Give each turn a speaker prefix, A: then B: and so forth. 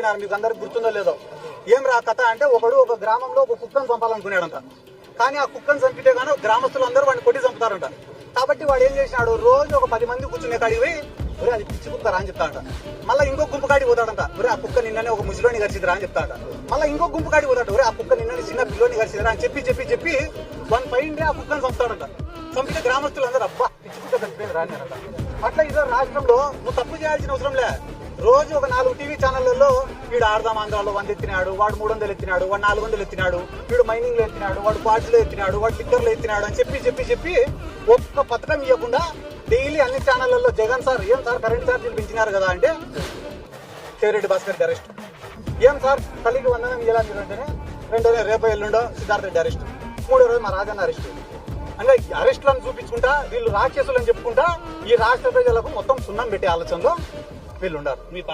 A: చెప్పినారు, మీకు అందరికి గుర్తుందో లేదో. ఏం రా కథ అంటే, ఒక గ్రామంలో ఒక కుక్కను చంపాలనుకున్నాడంట. కానీ ఆ కుక్కను చంపితే గానీ గ్రామస్తులు అందరూ వాడిని కొట్టి చంపుతారంట. కాబట్టి వాడు ఏం చేసినాడు, రోజు ఒక 10 మంది కూర్చునే కాడికి పోయి ఒరే అది పిచ్చి కుక్కరా అని చెప్తాడంట. మళ్ళీ ఇంకో గుంపు కాడికి పోతాడంట, ఒరే ఆ కుక్క నిన్ననే ఒక ముసలోని గడిచిదిరా అని చెప్తాడంట. మళ్ళీ ఇంకో గుంపు కాడికి పోతాడు, ఒరే ఆ కుక్క నిన్ననే చిన్న పిల్లోని గడిచిదిరా అని చెప్పి వన్ పైండే ఆ కుక్కను చంపుతాడంట. చంపితే గ్రామస్తులు అందరూ అబ్బా పిచ్చి కుక్క చంపిపోయింది రానిరంట. అట్లా ఇదో రాష్ట్రంలో నువ్వు తప్పు చేయాల్సిన అవసరం లే. రోజు ఒక 4 టీవీ ఛానళ్లలో వీడు ఆడదాం ఆంధ్రాలో 100 ఎత్తినాడు, వాడు 300 ఎత్తినాడు, వాడు 400 ఎత్తినాడు, వీడు మైనింగ్ లో ఎత్తినాడు, వాడు క్వార్ట్స్ లో ఎత్తినాడు, వాడు లిక్కర్ లో ఎత్తినాడు అని చెప్పి ఒక్క పథకం ఇవ్వకుండా డైలీ అన్ని ఛానళ్లలో జగన్ సార్ ఏం సార్ కరెంట్ ఛార్జీలు పెంచినారు కదా అంటే చెవిరెడ్డి భాస్కర్ అరెస్ట్, ఏం సార్ తల్లికి వందనం ఇలా మీరు అంటేనే 2 రేపు ఎల్లుండో సిద్ధార్థ రెడ్డి అరెస్ట్, 3వ రోజు మా రాజన్న అరెస్ట్. అంటే అరెస్టులను చూపించుకుంటా వీళ్ళు రాక్షసులు అని చెప్పుకుంటా ఈ రాష్ట్ర ప్రజలకు మొత్తం సున్నం పెట్టే ఆలోచనలో వీళ్ళు ఉన్నారు.